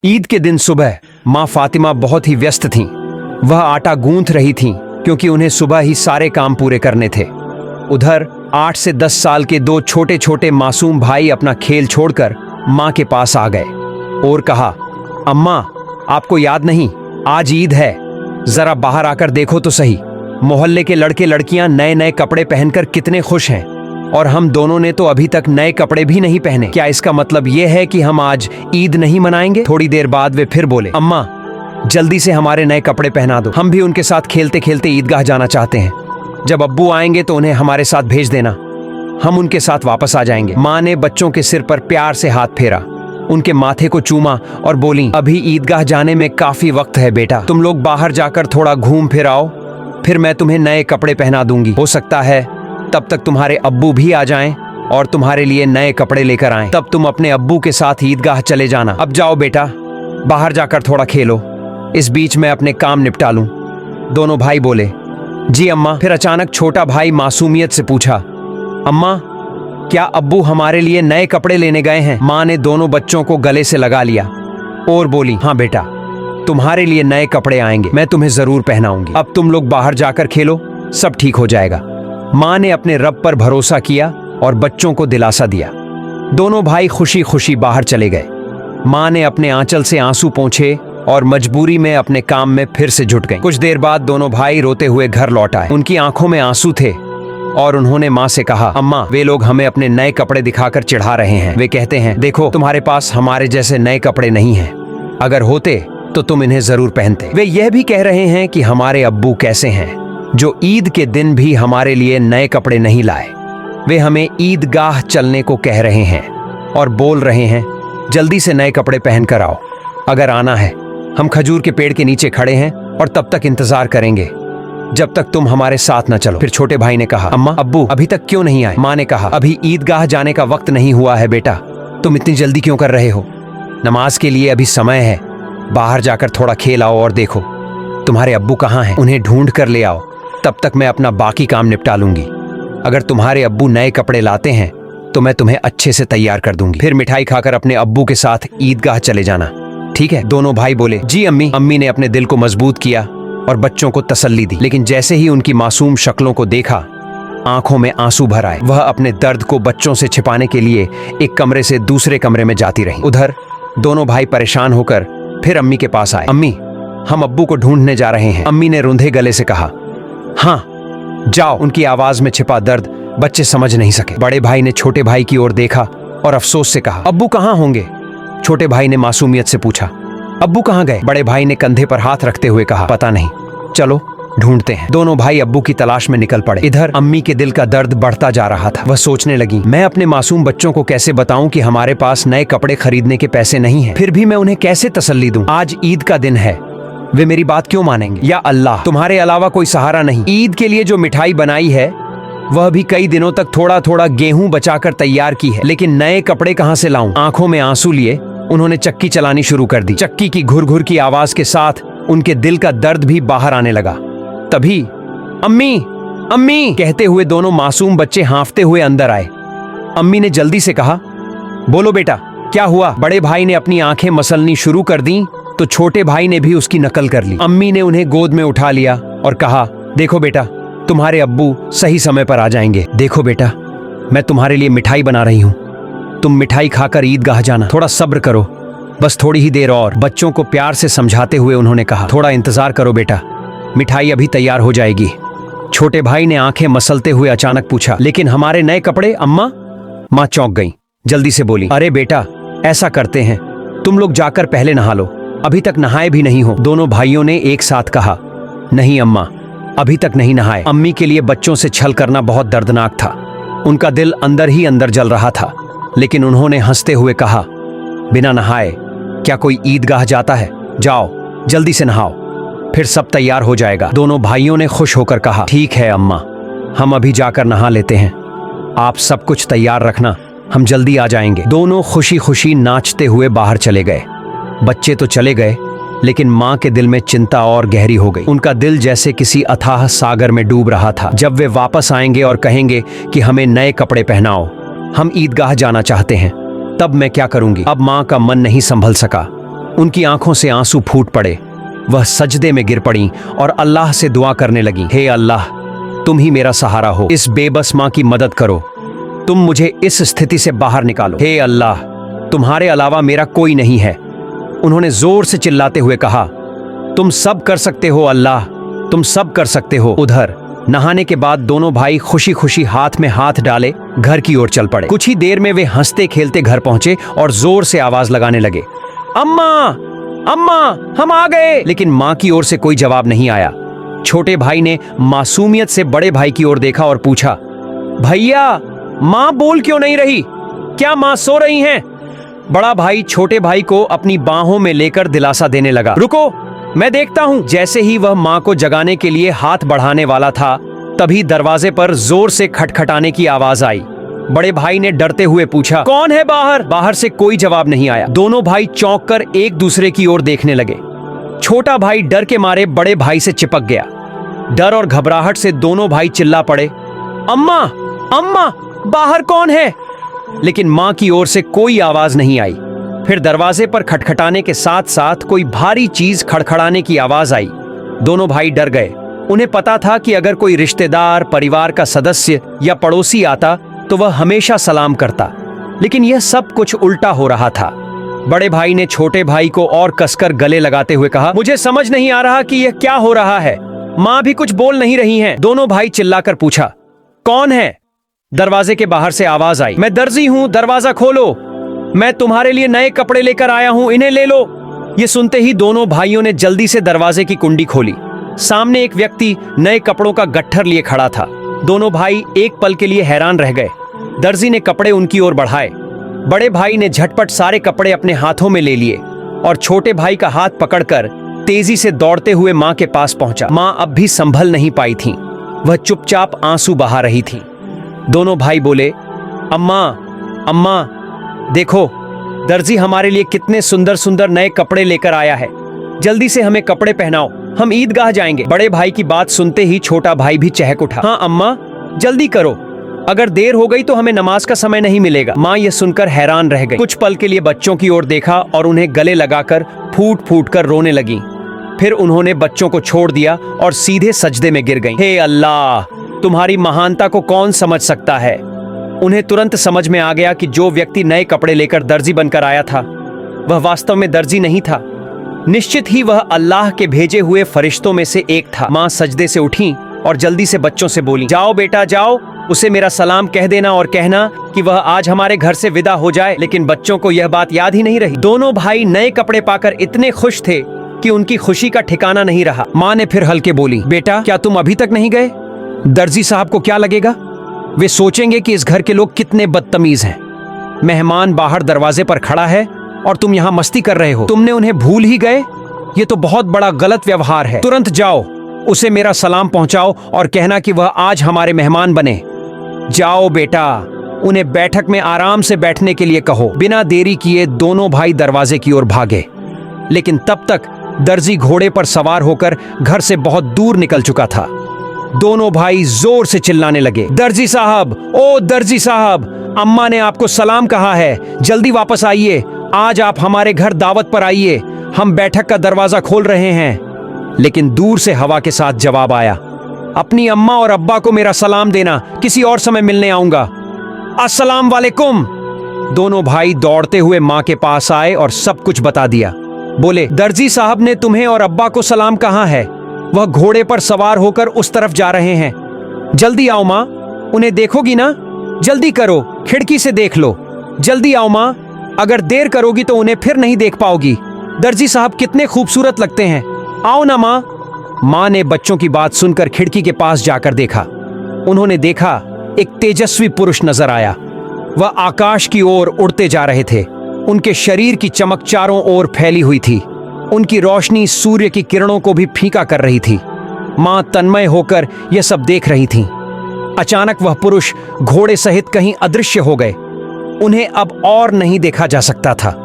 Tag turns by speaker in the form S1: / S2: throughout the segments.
S1: ईद के दिन सुबह माँ फातिमा बहुत ही व्यस्त थीं। वह आटा गूंथ रही थीं क्योंकि उन्हें सुबह ही सारे काम पूरे करने थे। उधर 8 से 10 साल के दो छोटे छोटे मासूम भाई अपना खेल छोड़कर माँ के पास आ गए और कहा, अम्मा आपको याद नहीं, आज ईद है, जरा बाहर आकर देखो तो सही। मोहल्ले के लड़के लड़कियां नए नए कपड़े पहनकर कितने खुश हैं और हम दोनों ने तो अभी तक नए कपड़े भी नहीं पहने। क्या इसका मतलब यह है कि हम आज ईद नहीं मनाएंगे? थोड़ी देर बाद वे फिर बोले, अम्मा जल्दी से हमारे नए कपड़े पहना दो, हम भी उनके साथ खेलते खेलते ईदगाह जाना चाहते हैं। जब अब्बू आएंगे तो उन्हें हमारे साथ भेज देना, हम उनके साथ वापस आ जाएंगे। माँ ने बच्चों के सिर पर प्यार से हाथ फेरा, उनके माथे को चूमा और बोली, अभी ईदगाह जाने में काफी वक्त है बेटा, तुम लोग बाहर जाकर थोड़ा घूम फिर आओ, फिर मैं तुम्हें नए कपड़े पहना दूंगी। हो सकता है तब तक तुम्हारे अब्बू भी आ जाएं और तुम्हारे लिए नए कपड़े लेकर आएं, तब तुम अपने अब्बू के साथ ईदगाह चले जाना। अब जाओ बेटा, बाहर जाकर थोड़ा खेलो, इस बीच मैं अपने काम निपटा लूं। दोनों भाई बोले, जी अम्मा। फिर अचानक छोटा भाई मासूमियत से पूछा, अम्मा क्या अब्बू हमारे लिए नए कपड़े लेने गए हैं? माँ ने दोनों बच्चों को गले से लगा लिया और बोली, हाँ बेटा, तुम्हारे लिए नए कपड़े आएंगे, मैं तुम्हें जरूर पहनाऊंगी। अब तुम लोग बाहर जाकर खेलो, सब ठीक हो जाएगा। माँ ने अपने रब पर भरोसा किया और बच्चों को दिलासा दिया। दोनों भाई खुशी खुशी बाहर चले गए। माँ ने अपने आंचल से आंसू पोंछे और मजबूरी में अपने काम में फिर से जुट गए। कुछ देर बाद दोनों भाई रोते हुए घर लौट आए। उनकी आंखों में आंसू थे और उन्होंने माँ से कहा, अम्मा वे लोग हमें अपने नए कपड़े दिखाकर चिढ़ा रहे हैं। वे कहते हैं, देखो तुम्हारे पास हमारे जैसे नए कपड़े नहीं हैं, अगर होते तो तुम इन्हें जरूर पहनते। वे यह भी कह रहे हैं कि हमारे अब्बू कैसे हैं जो ईद के दिन भी हमारे लिए नए कपड़े नहीं लाए। वे हमें ईदगाह चलने को कह रहे हैं और बोल रहे हैं, जल्दी से नए कपड़े पहन कर आओ, अगर आना है। हम खजूर के पेड़ के नीचे खड़े हैं और तब तक इंतजार करेंगे जब तक तुम हमारे साथ न चलो। फिर छोटे भाई ने कहा, अम्मा अब्बू अभी तक क्यों नहीं आए? माँ ने कहा, अभी ईदगाह जाने का वक्त नहीं हुआ है बेटा, तुम इतनी जल्दी क्यों कर रहे हो? नमाज के लिए अभी समय है, बाहर जाकर थोड़ा खेल आओ और देखो तुम्हारे अब्बू कहाँ हैं, उन्हें ढूंढ कर ले आओ, तब तक मैं अपना बाकी काम निपटा लूंगी। अगर तुम्हारे अब्बू नए कपड़े लाते हैं तो मैं तुम्हें अच्छे से तैयार कर दूंगी। फिर मिठाई खाकर अपने अब्बू के साथ ईदगाह चले जाना, ठीक है? दोनों भाई बोले, जी अम्मी। अम्मी ने अपने दिल को मजबूत किया और बच्चों को तसल्ली दी, लेकिन जैसे ही उनकी मासूम शक्लों को देखा, आंखों में आंसू भर आए। वह अपने दर्द को बच्चों से छिपाने के लिए एक कमरे से दूसरे कमरे में जाती रही। उधर दोनों भाई परेशान होकर फिर अम्मी के पास आए। अम्मी हम अब्बू को ढूंढने जा रहे हैं। अम्मी ने रुंधे गले से कहा, हाँ जाओ। उनकी आवाज में छिपा दर्द बच्चे समझ नहीं सके। बड़े भाई ने छोटे भाई की ओर देखा और अफसोस से कहा, अब्बू कहाँ होंगे? छोटे भाई ने मासूमियत से पूछा, अब्बू कहाँ गए? बड़े भाई ने कंधे पर हाथ रखते हुए कहा, पता नहीं, चलो ढूंढते हैं। दोनों भाई अब्बू की तलाश में निकल पड़े। इधर अम्मी के दिल का दर्द बढ़ता जा रहा था। वह सोचने लगी, मैं अपने मासूम बच्चों को कैसे बताऊं कि हमारे पास नए कपड़े खरीदने के पैसे नहीं हैं? फिर भी मैं उन्हें कैसे तसल्ली दूं? आज ईद का दिन है, वे मेरी बात क्यों मानेंगे? या अल्लाह, तुम्हारे अलावा कोई सहारा नहीं। ईद के लिए जो मिठाई बनाई है वह भी कई दिनों तक थोड़ा थोड़ा गेहूं बचाकर तैयार की है, लेकिन नए कपड़े कहां से लाऊं? आंखों में आंसू लिए उन्होंने चक्की चलानी शुरू कर दी। चक्की की घुर घुर की आवाज के साथ उनके दिल का दर्द भी बाहर आने लगा। तभी अम्मी अम्मी कहते हुए दोनों मासूम बच्चे हांफते हुए अंदर आए। अम्मी ने जल्दी से कहा, बोलो बेटा क्या हुआ? बड़े भाई ने अपनी आंखें मसलनी शुरू कर दी तो छोटे भाई ने भी उसकी नकल कर ली। अम्मी ने उन्हें गोद में उठा लिया और कहा, देखो बेटा, तुम्हारे अब्बू सही समय पर आ जाएंगे। देखो बेटा, मैं तुम्हारे लिए मिठाई बना रही हूँ, तुम मिठाई खाकर ईदगाह जाना, थोड़ा सब्र करो, बस थोड़ी ही देर और। बच्चों को प्यार से समझाते हुए उन्होंने कहा, थोड़ा इंतजार करो बेटा, मिठाई अभी तैयार हो जाएगी। छोटे भाई ने आंखें मसलते हुए अचानक पूछा, लेकिन हमारे नए कपड़े अम्मा? माँ चौंक गई, जल्दी से बोली, अरे बेटा ऐसा करते हैं, तुम लोग जाकर पहले नहा लो, अभी तक नहाए भी नहीं हो। दोनों भाइयों ने एक साथ कहा, नहीं अम्मा, अभी तक नहीं नहाए। अम्मी के लिए बच्चों से छल करना बहुत दर्दनाक था, उनका दिल अंदर ही अंदर जल रहा था, लेकिन उन्होंने हंसते हुए कहा, बिना नहाए क्या कोई ईदगाह जाता है? जाओ जल्दी से नहाओ, फिर सब तैयार हो जाएगा। दोनों भाइयों ने खुश होकर कहा, ठीक है अम्मा, हम अभी जाकर नहा लेते हैं, आप सब कुछ तैयार रखना, हम जल्दी आ जाएंगे। दोनों खुशी खुशी नाचते हुए बाहर चले गए। बच्चे तो चले गए, लेकिन माँ के दिल में चिंता और गहरी हो गई। उनका दिल जैसे किसी अथाह सागर में डूब रहा था। जब वे वापस आएंगे और कहेंगे कि हमें नए कपड़े पहनाओ, हम ईदगाह जाना चाहते हैं, तब मैं क्या करूंगी? अब माँ का मन नहीं संभल सका उनकी आंखों से आंसू फूट पड़े। वह सजदे में गिर पड़ी और अल्लाह से दुआ करने लगी, हे अल्लाह, तुम ही मेरा सहारा हो, इस बेबस मां की मदद करो, तुम मुझे इस स्थिति से बाहर निकालो, हे अल्लाह, तुम्हारे अलावा मेरा कोई नहीं है। उन्होंने जोर से चिल्लाते हुए कहा, तुम सब कर सकते हो अल्लाह, तुम सब कर सकते हो। उधर नहाने के बाद दोनों भाई खुशी खुशी हाथ में हाथ डाले घर की ओर चल पड़े। कुछ ही देर में वे हंसते खेलते घर पहुंचे और जोर से आवाज लगाने लगे, अम्मा, अम्मा, हम आ गए। लेकिन मां की ओर से कोई जवाब नहीं आया। छोटे भाई ने मासूमियत से बड़े भाई की ओर देखा और पूछा, भैया, मां बोल क्यों नहीं रही? क्या मां सो रही हैं? बड़ा भाई छोटे भाई को अपनी बाहों में लेकर दिलासा देने लगा, रुको, मैं देखता हूं। जैसे ही वह मां को जगाने के लिए हाथ बढ़ाने वाला था, तभी दरवाजे पर जोर से खटखटाने की आवाज आई। बड़े भाई ने डरते हुए पूछा, कौन है बाहर? बाहर से कोई जवाब नहीं आया। दोनों भाई चौंक कर एक दूसरे की ओर देखने लगे। छोटा भाई डर के मारे बड़े भाई से चिपक गया। डर और घबराहट से दोनों भाई चिल्ला पड़े, अम्मा, अम्मा, बाहर कौन है? लेकिन मां की ओर से कोई आवाज नहीं आई। फिर दरवाजे पर खटखटाने के साथ साथ कोई भारी चीज खड़खड़ाने की आवाज आई। दोनों भाई डर गए। उन्हें पता था कि अगर कोई रिश्तेदार, परिवार का सदस्य या पड़ोसी आता तो वह हमेशा सलाम करता, लेकिन यह सब कुछ उल्टा हो रहा था। बड़े भाई ने छोटे भाई को और कसकर गले लगाते हुए कहा, मुझे समझ नहीं आ रहा कि यह क्या हो रहा है। मां भी कुछ बोल नहीं रही हैं। दोनों भाई चिल्लाकर पूछा, कौन है? दरवाजे के बाहर से आवाज आई, मैं दर्जी हूं, दरवाजा खोलो, मैं तुम्हारे लिए नए कपड़े लेकर आया हूं, इन्हें ले लो। ये सुनते ही दोनों भाइयों ने जल्दी से दरवाजे की कुंडी खोली। सामने एक व्यक्ति नए कपड़ों का गट्ठर लिए खड़ा था। दोनों भाई एक पल के लिए हैरान रह गए। दर्जी ने कपड़े उनकी ओर बढ़ाए। बड़े भाई ने झटपट सारे कपड़े अपने हाथों में ले लिए और छोटे भाई का हाथ पकड़कर तेजी से दौड़ते हुए मां के पास पहुंचा। मां अब भी संभल नहीं पाई थी। वह चुपचाप आंसू बहा रही थी। दोनों भाई बोले, अम्मा, अम्मा, देखो, दर्जी हमारे लिए कितने सुंदर सुंदर नए कपड़े लेकर आया है, जल्दी से हमें कपड़े पहनाओ, हम ईदगाह जाएंगे। बड़े भाई की बात सुनते ही छोटा भाई भी चहक उठा, हाँ अम्मा, जल्दी करो, अगर देर हो गई तो हमें नमाज का समय नहीं मिलेगा। माँ यह सुनकर हैरान रह गई। कुछ पल के लिए बच्चों की ओर देखा और उन्हें गले लगाकर फूट फूट कर रोने लगी। फिर उन्होंने बच्चों को छोड़ दिया और सीधे सजदे में गिर गईं। हे अल्लाह, तुम्हारी महानता को कौन समझ सकता है। उन्हें तुरंत समझ में आ गया कि जो व्यक्ति नए कपड़े लेकर दर्जी बनकर आया था, वह वास्तव में दर्जी नहीं था। निश्चित ही वह अल्लाह के भेजे हुए फरिश्तों में से एक था। माँ सजदे से उठी और जल्दी से बच्चों से बोली, जाओ बेटा जाओ, उसे मेरा सलाम कह देना और कहना कि वह आज हमारे घर से विदा हो जाए। लेकिन बच्चों को यह बात याद ही नहीं रही। दोनों भाई नए कपड़े पाकर इतने खुश थे कि उनकी खुशी का ठिकाना नहीं रहा। माँ ने फिर हल्के बोली, बेटा क्या तुम अभी तक नहीं गए? दर्जी साहब को क्या लगेगा? वे सोचेंगे कि इस घर के लोग कितने बदतमीज हैं। मेहमान बाहर दरवाजे पर खड़ा है और तुम यहाँ मस्ती कर रहे हो। तुमने उन्हें भूल ही गए? ये तो बहुत बड़ा गलत व्यवहार है। तुरंत जाओ, उसे मेरा सलाम पहुंचाओ और कहना कि वह आज हमारे मेहमान बने। जाओ बेटा, उन्हें बैठक में आराम से बैठने के लिए कहो। बिना देरी किए दोनों भाई दरवाजे की ओर भागे, लेकिन तब तक दर्जी घोड़े पर सवार होकर घर से बहुत दूर निकल चुका था। दोनों भाई जोर से चिल्लाने लगे, दर्जी साहब, ओ दर्जी साहब, अम्मा ने आपको सलाम कहा है, जल्दी वापस आइए, आज आप हमारे घर दावत पर आइए, हम बैठक का दरवाजा खोल रहे हैं। लेकिन दूर से हवा के साथ जवाब आया, अपनी अम्मा और अब्बा को मेरा सलाम देना, किसी और समय मिलने आऊंगा। अस्सलाम वालेकुम। दोनों भाई दौड़ते हुए माँ के पास आए और सब कुछ बता दिया। बोले, दर्जी साहब ने तुम्हें और अब्बा को सलाम कहा है, वह घोड़े पर सवार होकर उस तरफ जा रहे हैं। जल्दी आओ माँ, उन्हें देखोगी ना? जल्दी करो, खिड़की से देख लो। जल्दी आओ माँ, अगर देर करोगी तो उन्हें फिर नहीं देख पाओगी। दर्जी साहब कितने खूबसूरत लगते हैं, आओ ना माँ। माँ ने बच्चों की बात सुनकर खिड़की के पास जाकर देखा। उन्होंने देखा एक तेजस्वी पुरुष नजर आया। वह आकाश की ओर उड़ते जा रहे थे। उनके शरीर की चमक चारों ओर फैली हुई थी। उनकी रोशनी सूर्य की किरणों को भी फीका कर रही थी। माँ तन्मय होकर यह सब देख रही थीं। अचानक वह पुरुष घोड़े सहित कहीं अदृश्य हो गए। उन्हें अब और नहीं देखा जा सकता था।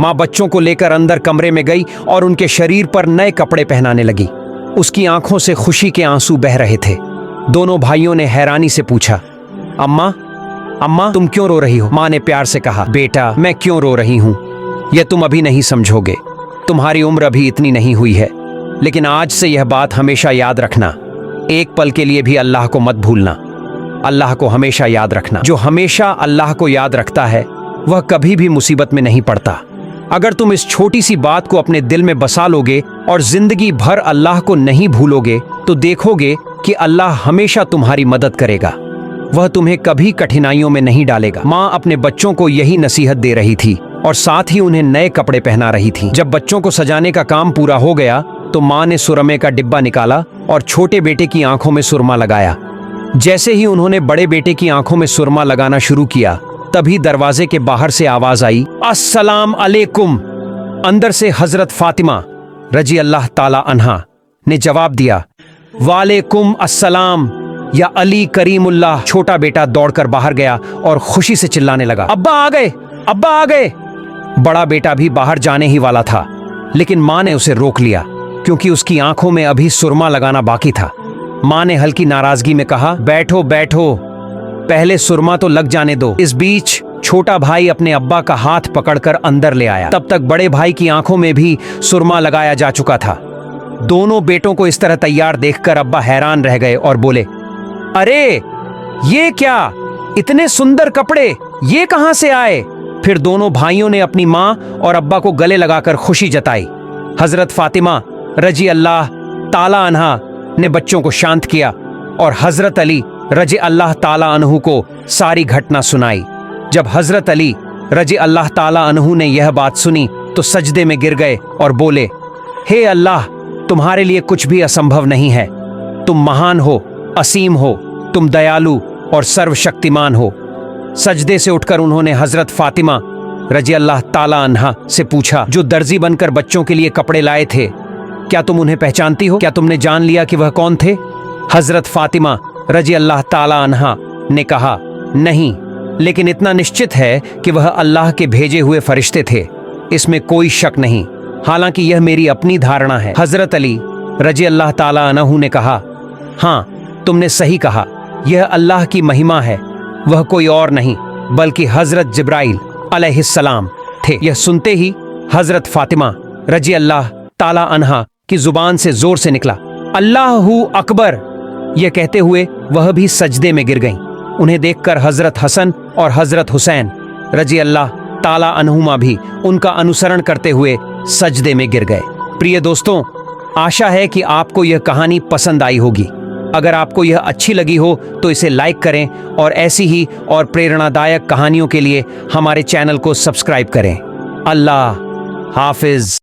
S1: माँ बच्चों को लेकर अंदर कमरे में गई और उनके शरीर पर नए कपड़े पहनाने लगी। उसकी आंखों से खुशी के आंसू बह रहे थे। दोनों भाइयों ने हैरानी से पूछा, अम्मा, अम्मा तुम क्यों रो रही हो? माँ ने प्यार से कहा, बेटा मैं क्यों रो रही हूँ यह तुम अभी नहीं समझोगे। तुम्हारी उम्र अभी इतनी नहीं हुई है, लेकिन आज से यह बात हमेशा याद रखना, एक पल के लिए भी अल्लाह को मत भूलना। अल्लाह को हमेशा याद रखना। जो हमेशा अल्लाह को याद रखता है वह कभी भी मुसीबत में नहीं पड़ता। अगर तुम इस छोटी सी बात को अपने दिल में बसा लोगे और जिंदगी भर अल्लाह को नहीं भूलोगे तो देखोगे कि अल्लाह हमेशा तुम्हारी मदद करेगा। वह तुम्हें कभी कठिनाइयों में नहीं डालेगा। माँ अपने बच्चों को यही नसीहत दे रही थी और साथ ही उन्हें नए कपड़े पहना रही थी। जब बच्चों को सजाने का काम पूरा हो गया तो माँ ने सुरमे का डिब्बा निकाला और छोटे बेटे की आंखों में सुरमा लगाया। जैसे ही उन्होंने बड़े बेटे की आंखों में सुरमा लगाना शुरू किया, तभी दरवाजे के बाहर से आवाज आई, अस्सलाम अलैकुम। अंदर से हजरत फातिमा रजी अल्लाह ताला अन्हा ने जवाब दिया, वालेकुम अस्सलाम या अली करीमुल्लाह। छोटा बेटा दौड़कर बाहर गया और खुशी से चिल्लाने लगा, अब्बा आ गए, अब्बा आ गए। बड़ा बेटा भी बाहर जाने ही वाला था, लेकिन माँ ने उसे रोक लिया क्योंकि उसकी आंखों में अभी सुरमा लगाना बाकी था। माँ ने हल्की नाराजगी में कहा, बैठो बैठो, पहले सुरमा तो लग जाने दो। इस बीच छोटा भाई अपने अब्बा का हाथ पकड़कर अंदर ले आया। तब तक बड़े भाई की आंखों में भी सुरमा लगाया जा चुका था। दोनों बेटों को इस तरह तैयार देखकर अब्बा हैरान रह गए और बोले, अरे ये क्या, इतने सुंदर कपड़े ये कहां से आए? फिर दोनों भाइयों ने अपनी माँ और अब्बा को गले लगाकर खुशी जताई। हजरत फातिमा रजी अल्लाह ताला अन्हा ने बच्चों को शांत किया और हजरत अली रजी अल्लाह ताला अन्हु को सारी घटना सुनाई। जब हजरत अली रजी अल्लाह ताला अन्हु ने यह बात सुनी तो सजदे में गिर गए और बोले, हे अल्लाह, तुम्हारे लिए कुछ भी असंभव नहीं है। तुम महान हो, असीम हो, तुम दयालु और सर्वशक्तिमान हो। सजदे से उठकर उन्होंने हजरत फातिमा रजी अल्लाह ताला अन्हा से पूछा, जो दर्जी बनकर बच्चों के लिए कपड़े लाए थे, क्या तुम उन्हें पहचानती हो? क्या तुमने जान लिया कि वह कौन थे? हजरत फातिमा रजी अल्लाह ताला अन्हा ने कहा, नहीं, लेकिन इतना निश्चित है कि वह अल्लाह के भेजे हुए फरिश्ते थे, इसमें कोई शक नहीं। हालांकि यह मेरी अपनी धारणा है। हजरत अली रजी अल्लाह ताला अन्हु ने कहा, हाँ, तुमने सही कहा, यह अल्लाह की महिमा है। वह कोई और नहीं बल्कि हजरत जिब्राइल अलैहिस्सलाम थे। यह सुनते ही हजरत फातिमा रजी अल्लाह ताला अन्हा की जुबान से जोर से निकला, अल्लाहू अकबर। यह कहते हुए वह भी सजदे में गिर गईं। उन्हें देखकर हजरत हसन और हजरत हुसैन रजी अल्लाह ताला अन्हुमा भी उनका अनुसरण करते हुए सजदे में गिर गए। प्रिय दोस्तों, आशा है कि आपको यह कहानी पसंद आई होगी। अगर आपको यह अच्छी लगी हो तो इसे लाइक करें और ऐसी ही और प्रेरणादायक कहानियों के लिए हमारे चैनल को सब्सक्राइब करें। अल्लाह हाफिज।